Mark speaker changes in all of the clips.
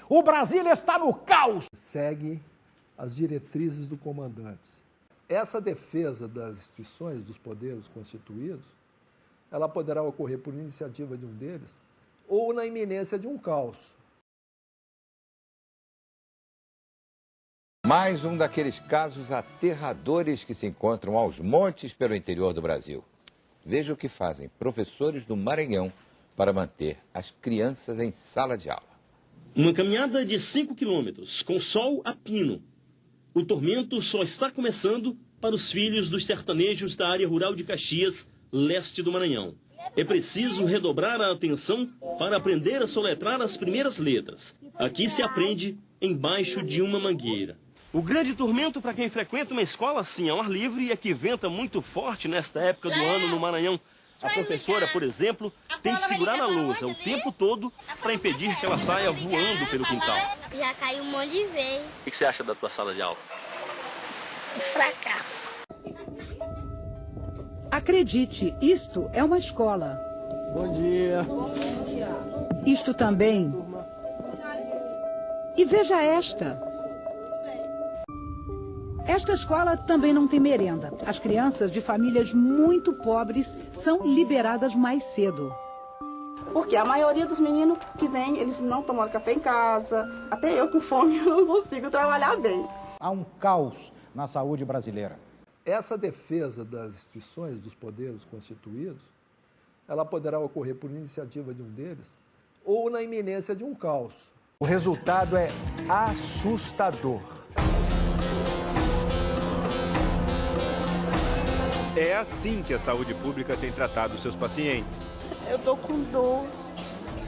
Speaker 1: O Brasília está no caos.
Speaker 2: Segue as diretrizes do comandante. Essa defesa das instituições, dos poderes constituídos, ela poderá ocorrer por iniciativa de um deles ou na iminência de um caos.
Speaker 3: Mais um daqueles casos aterradores que se encontram aos montes pelo interior do Brasil. Veja o que fazem professores do Maranhão para manter as crianças em sala de aula.
Speaker 4: Uma caminhada de 5 quilômetros, com sol a pino. O tormento só está começando para os filhos dos sertanejos da área rural de Caxias, leste do Maranhão. É preciso redobrar a atenção para aprender a soletrar as primeiras letras. Aqui se aprende embaixo de uma mangueira. O grande tormento para quem frequenta uma escola assim ao ar livre é que venta muito forte nesta época do ano no Maranhão. A professora, por exemplo, tem que segurar a lousa o tempo todo para impedir que ela saia voando pelo quintal.
Speaker 5: Já caiu um monte de vez.
Speaker 4: O que você acha da tua sala de aula?
Speaker 5: Um fracasso.
Speaker 6: Acredite, isto é uma escola.
Speaker 2: Bom dia.
Speaker 6: Isto também. E veja esta. Esta escola também não tem merenda. As crianças de famílias muito pobres são liberadas mais cedo.
Speaker 7: Porque a maioria dos meninos que vêm, eles não tomam café em casa. Até eu com fome eu não consigo trabalhar bem.
Speaker 1: Há um caos na saúde brasileira.
Speaker 2: Essa defesa das instituições, dos poderes constituídos, ela poderá ocorrer por iniciativa de um deles ou na iminência de um caos.
Speaker 1: O resultado é assustador.
Speaker 8: É assim que a saúde pública tem tratado seus pacientes.
Speaker 7: Eu tô com dor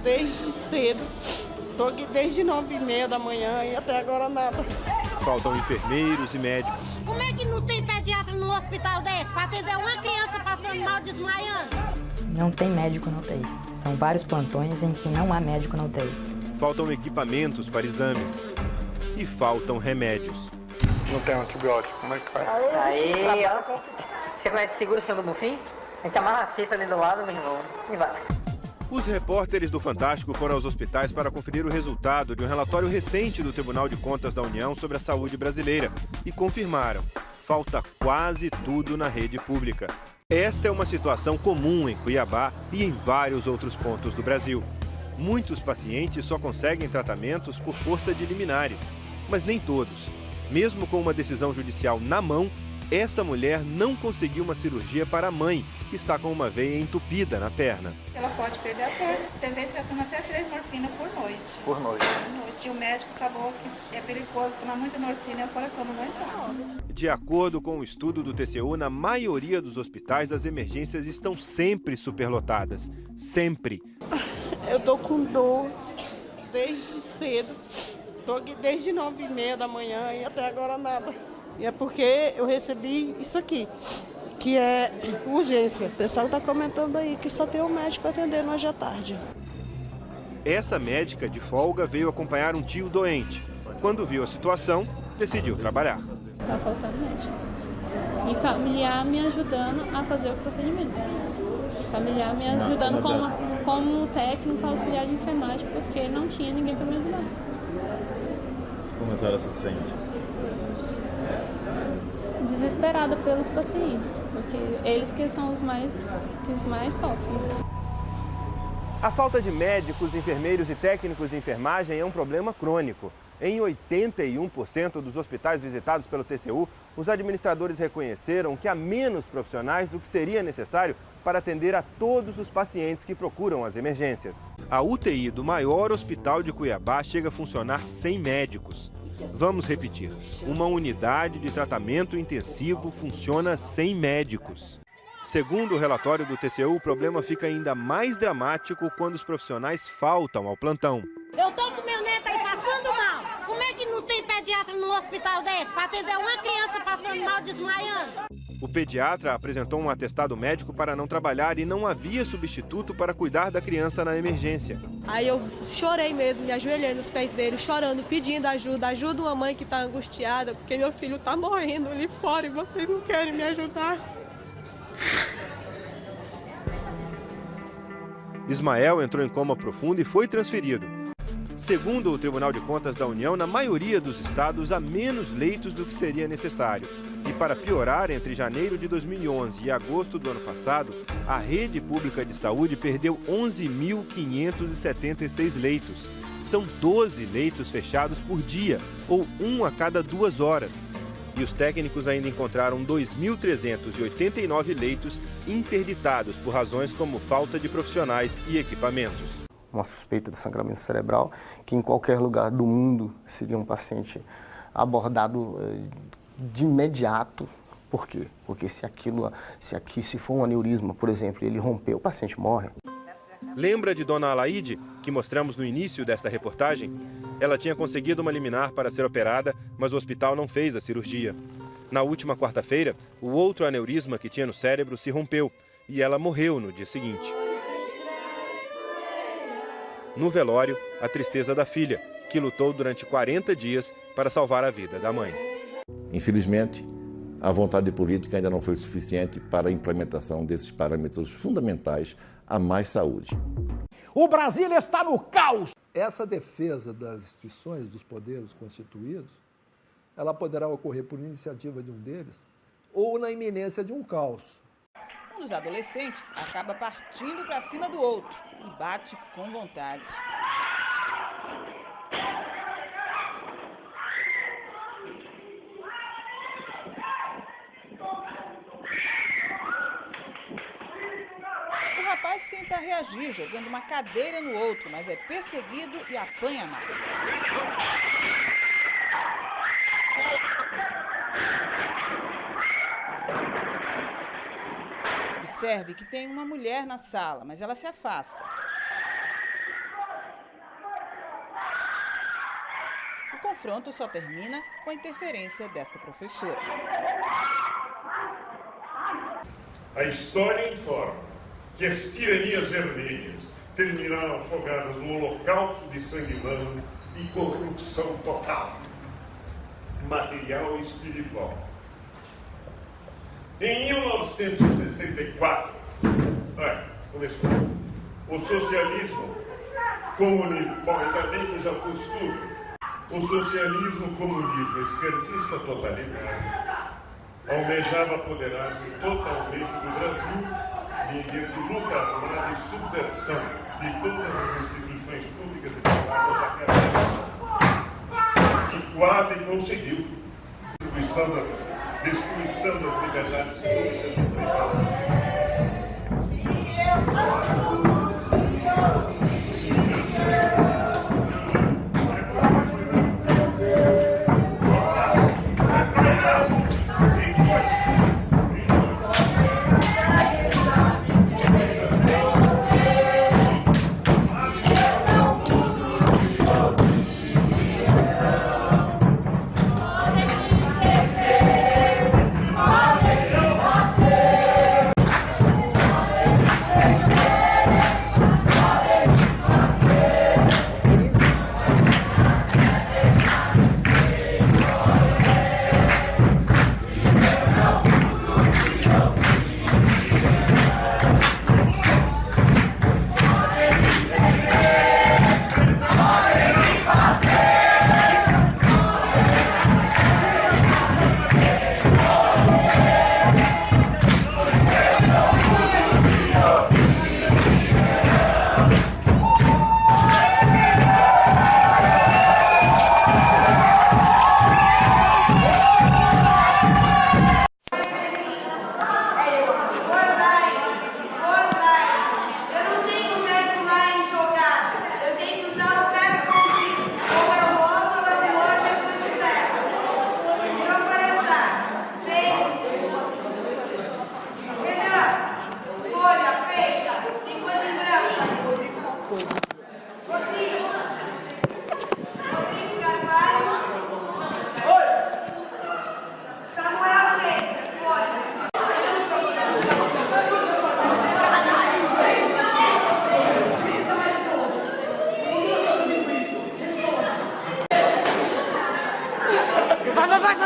Speaker 7: desde cedo. Tô aqui desde 9h30 da manhã e até agora nada.
Speaker 8: Faltam enfermeiros e médicos.
Speaker 5: Como é que não tem pediatra num hospital desse para atender uma criança passando mal desmaiando?
Speaker 9: Não tem médico na UTI. São vários plantões em que não há médico na UTI.
Speaker 8: Faltam equipamentos para exames. E faltam remédios.
Speaker 10: Não tem antibiótico, como é que faz?
Speaker 9: Aí, ó. Você conhece seguro Senhor do Bonfim? A gente amarra a fita ali do lado, meu irmão, e vai.
Speaker 8: Os repórteres do Fantástico foram aos hospitais para conferir o resultado de um relatório recente do Tribunal de Contas da União sobre a saúde brasileira e confirmaram: falta quase tudo na rede pública. Esta é uma situação comum em Cuiabá e em vários outros pontos do Brasil. Muitos pacientes só conseguem tratamentos por força de liminares, mas nem todos. Mesmo com uma decisão judicial na mão, essa mulher não conseguiu uma cirurgia para a mãe, que está com uma veia entupida na perna.
Speaker 11: Ela pode perder a perna. Tem vezes que ela toma até 3 morfinas por noite.
Speaker 10: Por noite.
Speaker 11: Por noite. E o médico falou que é perigoso tomar muita morfina e o coração não vai entrar.
Speaker 8: De acordo com o estudo do TCU, na maioria dos hospitais as emergências estão sempre superlotadas. Sempre.
Speaker 7: Eu tô com dor desde cedo. Tô aqui desde 9h30 da manhã e até agora nada. E é porque eu recebi isso aqui, que é urgência. O pessoal está comentando aí que só tem um médico atendendo hoje à tarde.
Speaker 8: Essa médica de folga veio acompanhar um tio doente. Quando viu a situação, decidiu trabalhar.
Speaker 12: Está faltando médico. E familiar me ajudando a fazer o procedimento. Familiar me ajudando como técnico auxiliar de enfermagem, porque não tinha ninguém para me ajudar.
Speaker 10: Como a senhora se sente?
Speaker 12: Desesperada pelos pacientes, porque eles que são os mais sofrem.
Speaker 8: A falta de médicos, enfermeiros e técnicos de enfermagem é um problema crônico. Em 81% dos hospitais visitados pelo TCU, os administradores reconheceram que há menos profissionais do que seria necessário para atender a todos os pacientes que procuram as emergências. A UTI do maior hospital de Cuiabá chega a funcionar sem médicos. Vamos repetir, uma unidade de tratamento intensivo funciona sem médicos. Segundo o relatório do TCU, o problema fica ainda mais dramático quando os profissionais faltam ao plantão.
Speaker 5: Eu tô com meu neto aí passando mal. Como é que não tem pediatra num hospital desse para atender uma criança passando mal desmaiando?
Speaker 8: O pediatra apresentou um atestado médico para não trabalhar e não havia substituto para cuidar da criança na emergência.
Speaker 13: Aí eu chorei mesmo, me ajoelhei nos pés dele, chorando, pedindo ajuda. Ajuda uma mãe que está angustiada, porque meu filho está morrendo ali fora e vocês não querem me ajudar.
Speaker 8: Ismael entrou em coma profundo e foi transferido. Segundo o Tribunal de Contas da União, na maioria dos estados há menos leitos do que seria necessário. E para piorar, entre janeiro de 2011 e agosto do ano passado, a rede pública de saúde perdeu 11.576 leitos. São 12 leitos fechados por dia, ou 1 a cada 2 horas. E os técnicos ainda encontraram 2.389 leitos interditados por razões como falta de profissionais e equipamentos.
Speaker 14: Uma suspeita de sangramento cerebral, que em qualquer lugar do mundo seria um paciente abordado de imediato. Por quê? Porque se for um aneurisma, por exemplo, ele rompeu, o paciente morre.
Speaker 8: Lembra de Dona Alaide, que mostramos no início desta reportagem? Ela tinha conseguido uma liminar para ser operada, mas o hospital não fez a cirurgia. Na última quarta-feira, o outro aneurisma que tinha no cérebro se rompeu e ela morreu no dia seguinte. No velório, a tristeza da filha, que lutou durante 40 dias para salvar a vida da mãe.
Speaker 15: Infelizmente, a vontade política ainda não foi suficiente para a implementação desses parâmetros fundamentais a mais saúde.
Speaker 1: O Brasil está no caos!
Speaker 2: Essa defesa das instituições, dos poderes constituídos, ela poderá ocorrer por iniciativa de um deles ou na iminência de um caos.
Speaker 16: Um dos adolescentes acaba partindo para cima do outro e bate com vontade. O rapaz tenta reagir jogando uma cadeira no outro, mas é perseguido e apanha mais. Observe que tem uma mulher na sala, mas ela se afasta. O confronto só termina com a interferência desta professora.
Speaker 17: A história informa que as tiranias vermelhas terminarão afogadas no holocausto de sangue humano e corrupção total, material e espiritual. Em 1964, começou, o socialismo comunismo, bom, ainda bem que eu já pus tudo, o socialismo comunismo esquerdista totalitário almejava apoderar-se totalmente do Brasil mediante luta armada e subversão de todas as instituições públicas e privadas daquela época. E quase conseguiu destruição das liberdades públicas e privadas.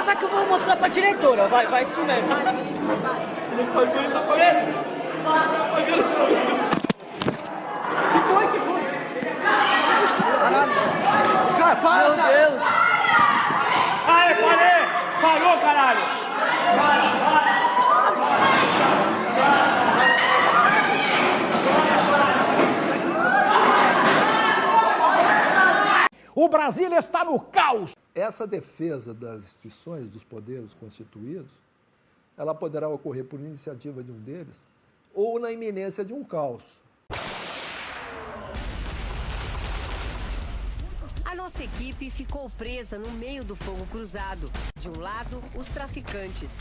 Speaker 18: Vai que eu vou mostrar pra diretora, vai isso mesmo. Não pode ver, tá pagando. Que foi? Caralho! Cara, para! Meu Deus!
Speaker 1: Aê, parei! Parou, caralho! O Brasil está no caos!
Speaker 2: Essa defesa das instituições, dos poderes constituídos, ela poderá ocorrer por iniciativa de um deles ou na iminência de um caos.
Speaker 19: A nossa equipe ficou presa no meio do fogo cruzado. De um lado, os traficantes.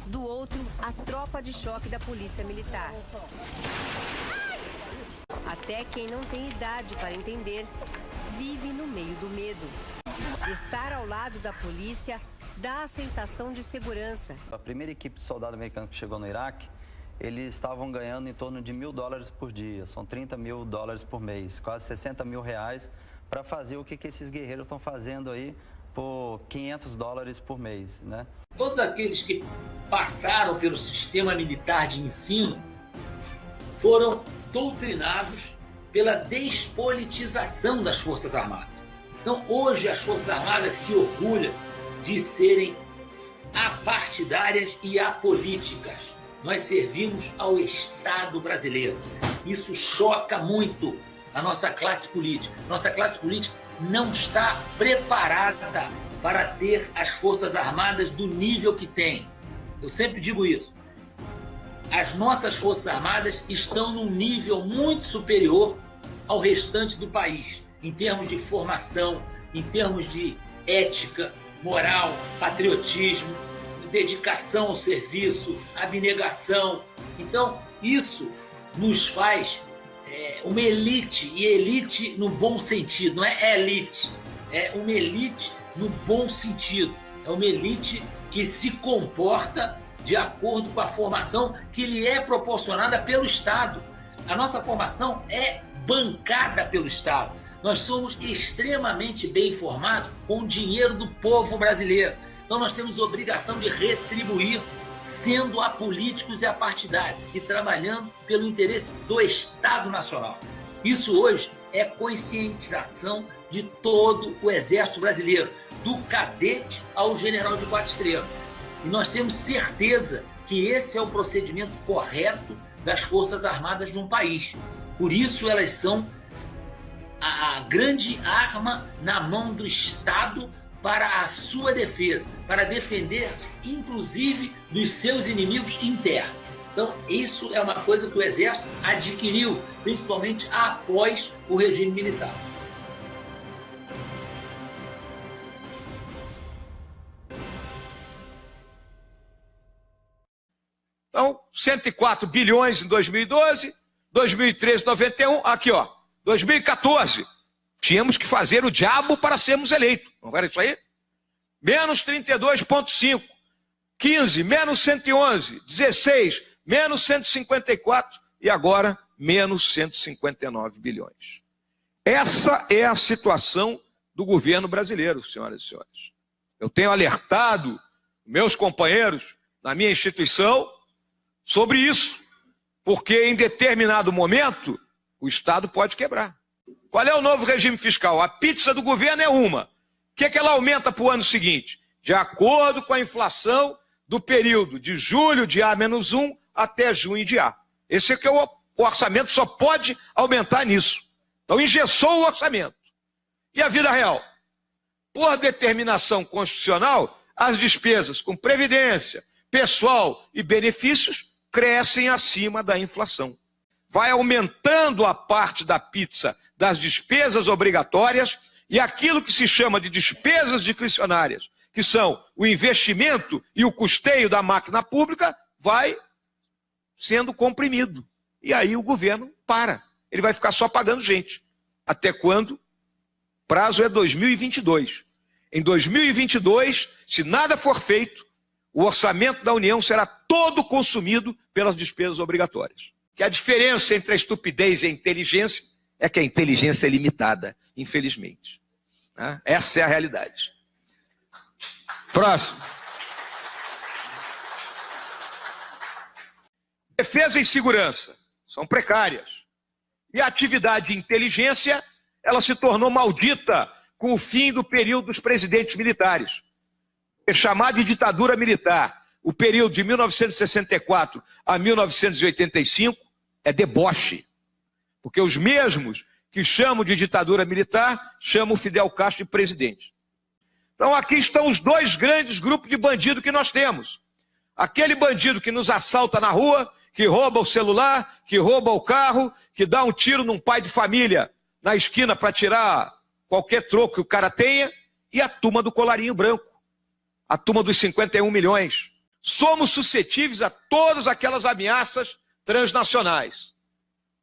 Speaker 19: Do outro, a tropa de choque da Polícia Militar. Até quem não tem idade para entender, vive no meio do medo. Estar ao lado da polícia dá a sensação de segurança.
Speaker 20: A primeira equipe de soldado americano que chegou no Iraque, eles estavam ganhando em torno de $1.000 por dia. São $30 mil por mês, quase R$60 mil para fazer o que esses guerreiros estão fazendo aí por $500 por mês, né?
Speaker 21: Todos aqueles que passaram pelo sistema militar de ensino foram doutrinados pela despolitização das Forças Armadas. Então, hoje as Forças Armadas se orgulham de serem apartidárias e apolíticas. Nós servimos ao Estado brasileiro. Isso choca muito a nossa classe política. Nossa classe política não está preparada para ter as Forças Armadas do nível que tem. Eu sempre digo isso. As nossas Forças Armadas estão num nível muito superior ao restante do país, em termos de formação, em termos de ética, moral, patriotismo, dedicação ao serviço, abnegação. Então, isso nos faz uma elite, e elite no bom sentido, não é elite, é uma elite no bom sentido. É uma elite que se comporta de acordo com a formação que lhe é proporcionada pelo Estado. A nossa formação é bancada pelo Estado. Nós somos extremamente bem informados com o dinheiro do povo brasileiro. Então nós temos obrigação de retribuir, sendo apolíticos e apartidários e trabalhando pelo interesse do Estado Nacional. Isso hoje é conscientização de todo o Exército Brasileiro, do cadete ao general de 4 estrelas. E nós temos certeza que esse é o procedimento correto das Forças Armadas num país. Por isso elas são a grande arma na mão do Estado para a sua defesa, para defender, inclusive, dos seus inimigos internos. Então, isso é uma coisa que o Exército adquiriu, principalmente após o regime militar.
Speaker 1: Então, 104 bilhões em 2012, 2013, 91, aqui ó, 2014. Tínhamos que fazer o diabo para sermos eleitos. Não era isso aí? Menos 32,5. 15, menos 111. 16, menos 154. E agora, menos 159 bilhões. Essa é a situação do governo brasileiro, senhoras e senhores. Eu tenho alertado meus companheiros na minha instituição sobre isso, porque em determinado momento o Estado pode quebrar. Qual é o novo regime fiscal? A pizza do governo é uma. O que é que ela aumenta para o ano seguinte? De acordo com a inflação do período de julho de A-1 até junho de A. Esse é que o orçamento só pode aumentar nisso. Então engessou o orçamento. E a vida real? Por determinação constitucional, as despesas com previdência, pessoal e benefícios crescem acima da inflação. Vai aumentando a parte da pizza das despesas obrigatórias e aquilo que se chama de despesas discricionárias, que são o investimento e o custeio da máquina pública, vai sendo comprimido. E aí o governo para. Ele vai ficar só pagando gente. Até quando? Prazo é 2022. Em 2022, se nada for feito, o orçamento da União será todo consumido pelas despesas obrigatórias. Que a diferença entre a estupidez e a inteligência é que a inteligência é limitada, infelizmente. Essa é a realidade. Próximo. Defesa e segurança são precárias. E a atividade de inteligência, ela se tornou maldita com o fim do período dos presidentes militares. É chamado de ditadura militar. O período de 1964 a 1985 é deboche. Porque os mesmos que chamam de ditadura militar chamam Fidel Castro de presidente. Então aqui estão os dois grandes grupos de bandido que nós temos. Aquele bandido que nos assalta na rua, que rouba o celular, que rouba o carro, que dá um tiro num pai de família na esquina para tirar qualquer troco que o cara tenha, e a turma do colarinho branco, a turma dos 51 milhões. Somos suscetíveis a todas aquelas ameaças transnacionais.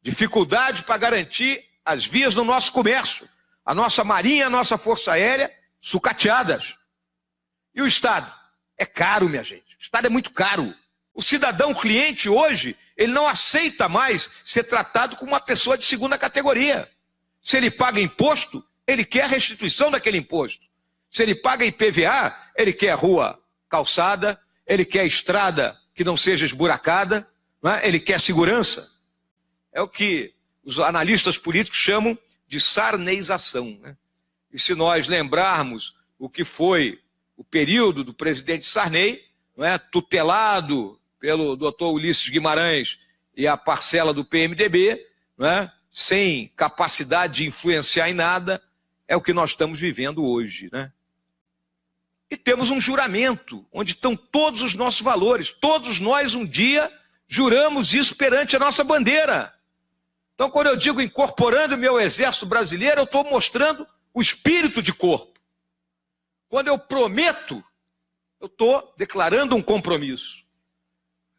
Speaker 1: Dificuldade para garantir as vias do nosso comércio, a nossa marinha, a nossa força aérea, sucateadas. E o Estado? É caro, minha gente. O Estado é muito caro. O cidadão cliente hoje, ele não aceita mais ser tratado como uma pessoa de segunda categoria. Se ele paga imposto, ele quer a restituição daquele imposto. Se ele paga IPVA, ele quer rua calçada, ele quer estrada que não seja esburacada, não é? Ele quer segurança. É o que os analistas políticos chamam de sarneização, né? E se nós lembrarmos o que foi o período do presidente Sarney, não é, tutelado pelo doutor Ulisses Guimarães e a parcela do PMDB, não é, sem capacidade de influenciar em nada, é o que nós estamos vivendo hoje, né? E temos um juramento, onde estão todos os nossos valores. Todos nós, um dia, juramos isso perante a nossa bandeira. Então, quando eu digo incorporando o meu exército brasileiro, eu estou mostrando o espírito de corpo. Quando eu prometo, eu estou declarando um compromisso.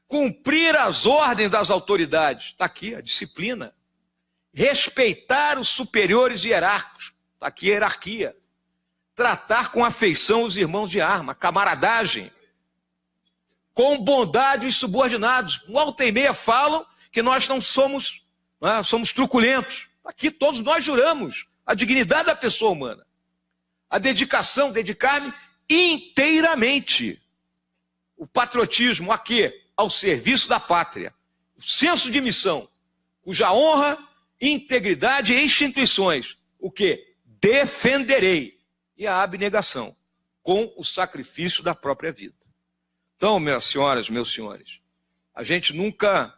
Speaker 1: Cumprir as ordens das autoridades, está aqui a disciplina. Respeitar os superiores hierárquicos, está aqui a hierarquia. Tratar com afeição os irmãos de arma, camaradagem. Com bondade os subordinados. Volta e meia falam que nós não somos, somos truculentos. Aqui todos nós juramos a dignidade da pessoa humana. A dedicação, dedicar-me inteiramente. O patriotismo a quê? Ao serviço da pátria. O senso de missão, cuja honra, integridade e instituições, o quê? Defenderei. E a abnegação, com o sacrifício da própria vida. Então, minhas senhoras, meus senhores, a gente nunca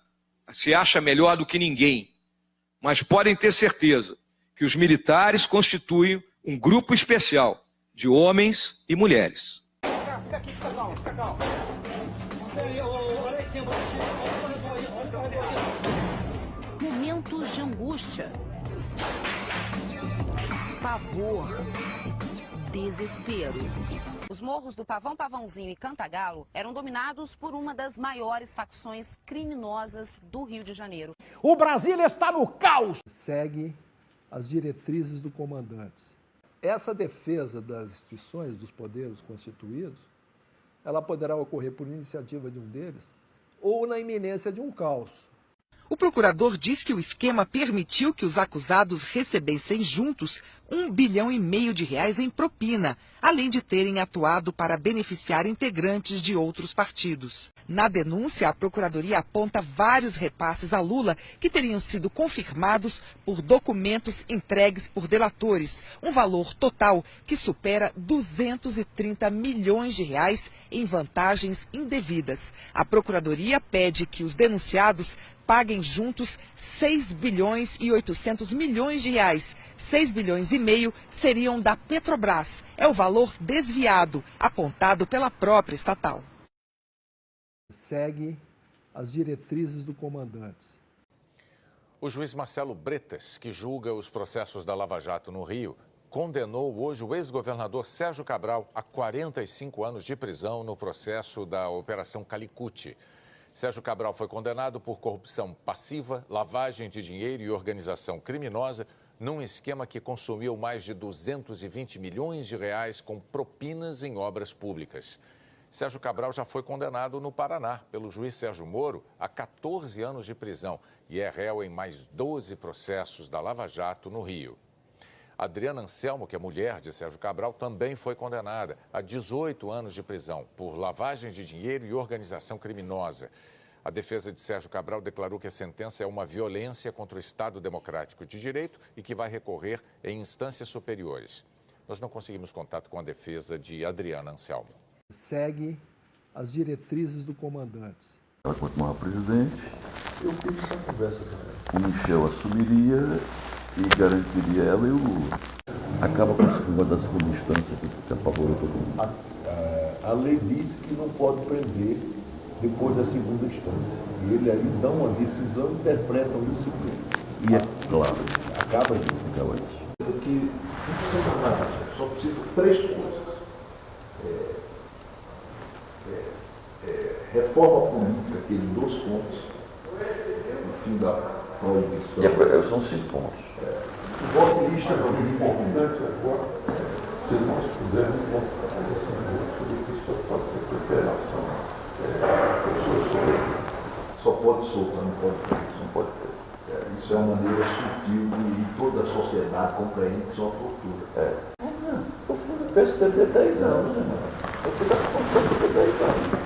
Speaker 1: se acha melhor do que ninguém, mas podem ter certeza que os militares constituem um grupo especial de homens e mulheres.
Speaker 18: Fica aqui, fica calmo, fica calmo. Olha em cima.
Speaker 3: Momentos de angústia, pavor, desespero. Os morros do Pavão Pavãozinho e Cantagalo eram dominados por uma das maiores facções criminosas do Rio de Janeiro.
Speaker 2: O Brasil está no caos! Segue as diretrizes do comandante. Essa defesa das instituições, dos poderes constituídos, ela poderá ocorrer por iniciativa de um deles ou na iminência de um caos.
Speaker 22: O procurador diz que o esquema permitiu que os acusados recebessem juntos R$1,5 bilhão em propina, além de terem atuado para beneficiar integrantes de outros partidos. Na denúncia, a Procuradoria aponta vários repasses a Lula que teriam sido confirmados por documentos entregues por delatores, um valor total que supera R$230 milhões em vantagens indevidas. A Procuradoria pede que os denunciados paguem juntos R$6,8 bilhões. R$6,5 bilhões seriam da Petrobras. É o valor desviado, apontado pela própria estatal.
Speaker 2: Segue as diretrizes do comandante.
Speaker 23: O juiz Marcelo Bretas, que julga os processos da Lava Jato no Rio, condenou hoje o ex-governador Sérgio Cabral a 45 anos de prisão no processo da Operação Calicut. Sérgio Cabral foi condenado por corrupção passiva, lavagem de dinheiro e organização criminosa num esquema que consumiu mais de R$220 milhões com propinas em obras públicas. Sérgio Cabral já foi condenado no Paraná pelo juiz Sérgio Moro a 14 anos de prisão e é réu em mais 12 processos da Lava Jato no Rio. Adriana Anselmo, que é mulher de Sérgio Cabral, também foi condenada a 18 anos de prisão por lavagem de dinheiro e organização criminosa. A defesa de Sérgio Cabral declarou que a sentença é uma violência contra o Estado Democrático de Direito e que vai recorrer em instâncias superiores. Nós não conseguimos contato com a defesa de Adriana Anselmo.
Speaker 2: Segue as diretrizes do comandante.
Speaker 4: Ela continuava presidente. Eu fiz essa conversa com ela. O Michel assumiria e garantiria ela e o Lula. Acaba com a segunda instância que apavorou todo mundo.
Speaker 6: A lei diz que não pode prender depois da segunda instância. E ele aí dá uma decisão e interpreta o disciplina.
Speaker 4: E é claro.
Speaker 6: Acaba disso. Porque só precisa de 3 coisas. Reforma política, aquele 2 pontos, no fim da proibição.
Speaker 4: São 5 pontos.
Speaker 6: O voto de lista é muito importante agora. Se nós pudermos votar sobre isso, pode ter cooperação. Só pode soltar, não pode ter. Isso é uma maneira sutil e toda a sociedade compreende que isso é uma tortura.
Speaker 4: O PSDB tem 10 anos, né? Eu fui da PSDB 10 anos.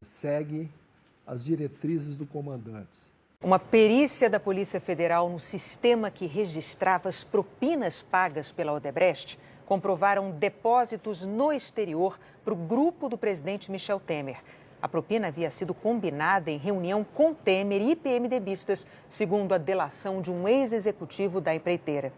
Speaker 2: Segue as diretrizes do comandante.
Speaker 9: Uma perícia da Polícia Federal no sistema que registrava as propinas pagas pela Odebrecht comprovaram depósitos no exterior para o grupo do presidente Michel Temer. A propina havia sido combinada em reunião com Temer e PMDBistas, segundo a delação de um ex-executivo da empreiteira.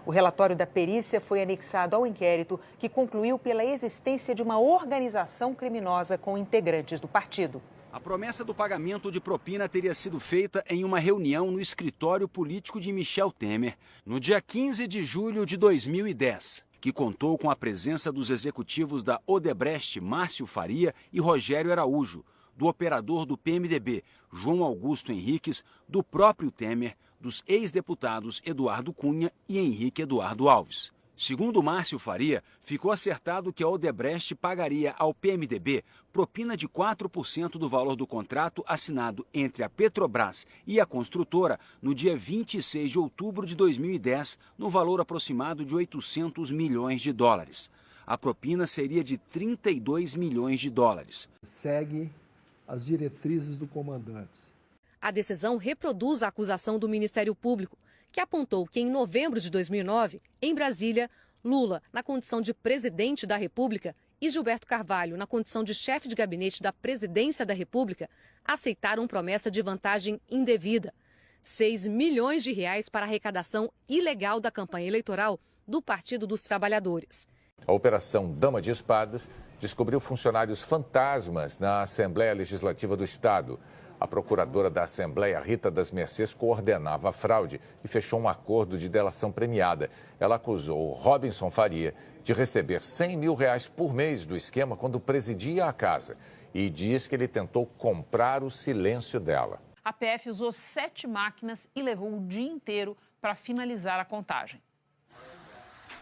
Speaker 9: O relatório da perícia foi anexado ao inquérito, que concluiu pela existência de uma organização criminosa com integrantes do partido.
Speaker 24: A promessa do pagamento de propina teria sido feita em uma reunião no escritório político de Michel Temer, no dia 15 de julho de 2010, que contou com a presença dos executivos da Odebrecht, Márcio Faria e Rogério Araújo, do operador do PMDB, João Augusto Henriques, do próprio Temer, dos ex-deputados Eduardo Cunha e Henrique Eduardo Alves. Segundo Márcio Faria, ficou acertado que a Odebrecht pagaria ao PMDB propina de 4% do valor do contrato assinado entre a Petrobras e a construtora no dia 26 de outubro de 2010, no valor aproximado de 800 milhões de dólares. A propina seria de 32 milhões de dólares.
Speaker 2: Segue as diretrizes do comandante.
Speaker 25: A decisão reproduz a acusação do Ministério Público, que apontou que em novembro de 2009, em Brasília, Lula, na condição de presidente da República, e Gilberto Carvalho, na condição de chefe de gabinete da presidência da República, aceitaram promessa de vantagem indevida. 6 milhões de reais para arrecadação ilegal da campanha eleitoral do Partido dos Trabalhadores.
Speaker 23: A Operação Dama de Espadas descobriu funcionários fantasmas na Assembleia Legislativa do Estado. A procuradora da Assembleia, Rita das Mercês, coordenava a fraude e fechou um acordo de delação premiada. Ela acusou Robinson Faria de receber R$100 mil por mês do esquema quando presidia a casa e diz que ele tentou comprar o silêncio dela.
Speaker 26: A PF usou 7 máquinas e levou o dia inteiro para finalizar a contagem.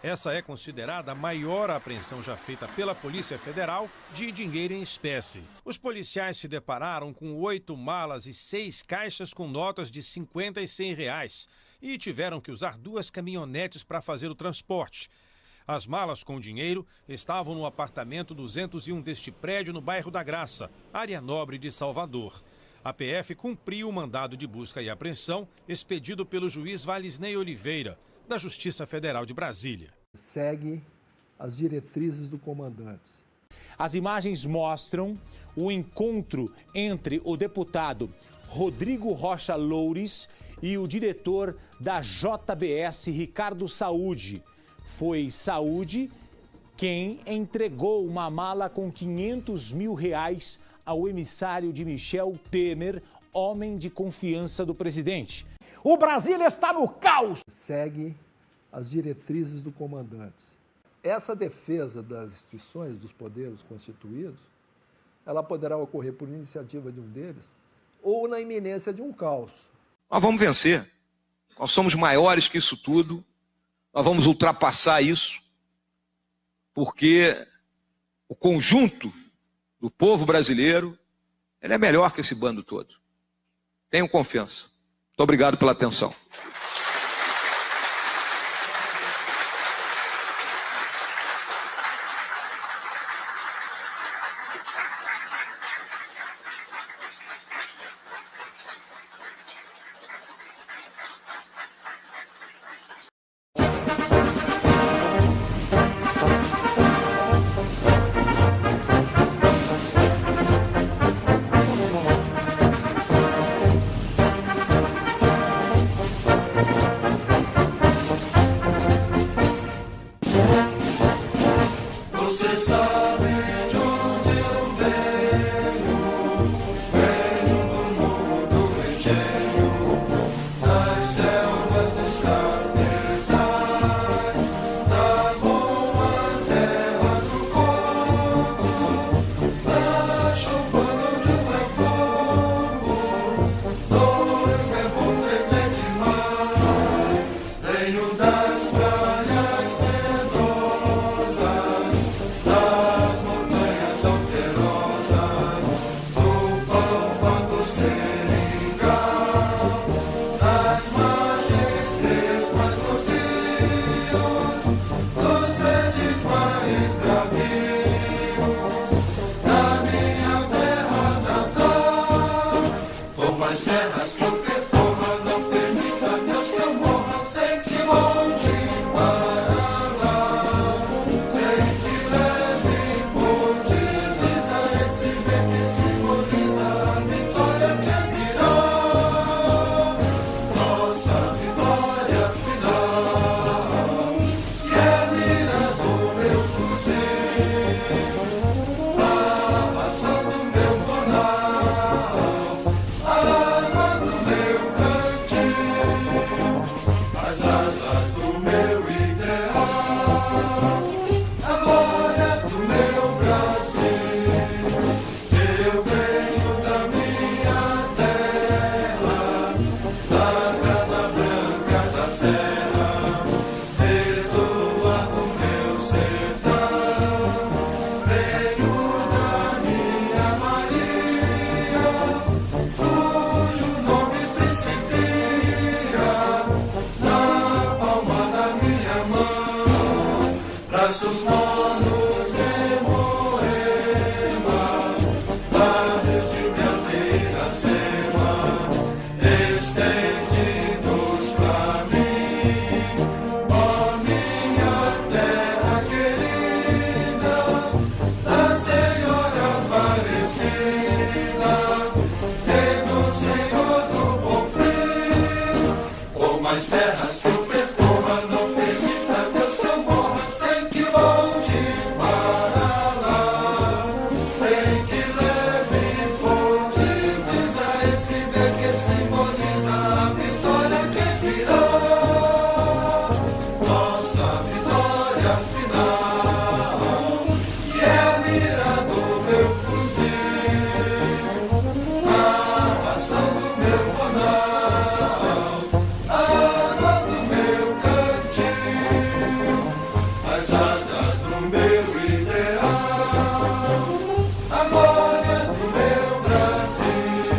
Speaker 27: Essa é considerada a maior apreensão já feita pela Polícia Federal de dinheiro em espécie. Os policiais se depararam com 8 malas e 6 caixas com notas de 50 e 100 reais e tiveram que usar 2 caminhonetes para fazer o transporte. As malas com dinheiro estavam no apartamento 201 deste prédio no bairro da Graça, área nobre de Salvador. A PF cumpriu o mandado de busca e apreensão expedido pelo juiz Valisney Oliveira, da Justiça Federal de Brasília.
Speaker 2: Segue as diretrizes do comandante.
Speaker 28: As imagens mostram o encontro entre o deputado Rodrigo Rocha Loures e o diretor da JBS, Ricardo Saúde. Foi Saúde quem entregou uma mala com 500 mil reais ao emissário de Michel Temer, homem de confiança do presidente.
Speaker 29: O Brasil está no caos!
Speaker 2: Segue as diretrizes do comandante. Essa defesa das instituições, dos poderes constituídos, ela poderá ocorrer por iniciativa de um deles ou na iminência de um caos.
Speaker 1: Nós vamos vencer. Nós somos maiores que isso tudo. Nós vamos ultrapassar isso, porque o conjunto do povo brasileiro, ele é melhor que esse bando todo. Tenham confiança. Muito obrigado pela atenção.
Speaker 5: venho das praias sedosas, das montanhas alterosas, do pampa do Seringal, das margens crespas dos rios, dos verdes mares bravios, da minha terra natal, por mais terras que eu percorra, não permita Deus que eu morra, sei que volte para lá, sei que leve por divisa esse ver que simboliza a vitória que virá, nossa vitória final, que é a mira do meu fuzil, a raça do meu corral, a água do meu cantil, as asas do meu ideal, a glória do meu Brasil. Eu venho da minha terra, da Casa Branca da Serra, Eduardo do meu sertão. Venho da minha Maria, cujo nome principia na palma da minha mão. Braços monos de Moema, lábios de mel de Iracema, estendidos pra mim. Ó minha terra querida, da Senhora Aparecida, e do Senhor do Bom Fim. Por mais terras que eu percorra, não permita Deus que eu morra, sem que volte para lá, sem que leve por divisa esse ver que simboliza a vitória que virá, nossa vitória final, que é a mira do meu fuzil, a ação do meu corral, a água do meu cantil, as asas do meu ideal, a glória do meu Brasil.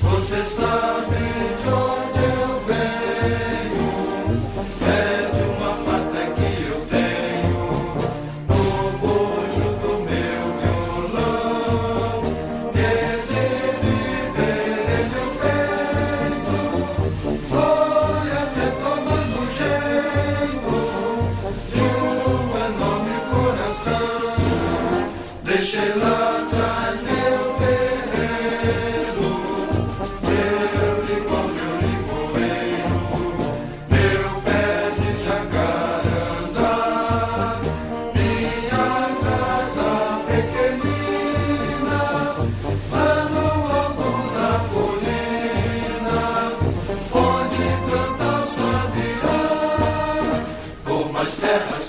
Speaker 5: Você sabe de onde eu venho, é de uma pátria que eu tenho, no bojo do meu violão, que de viver em meu peito foi até tomando jeito de um enorme coração. Deixei lá atrás meu terreno, meu limão, meu limoeiro, meu pé de jacarandá, minha casa pequenina, lá no alto da colina, onde canta o sabiá. Por mais terras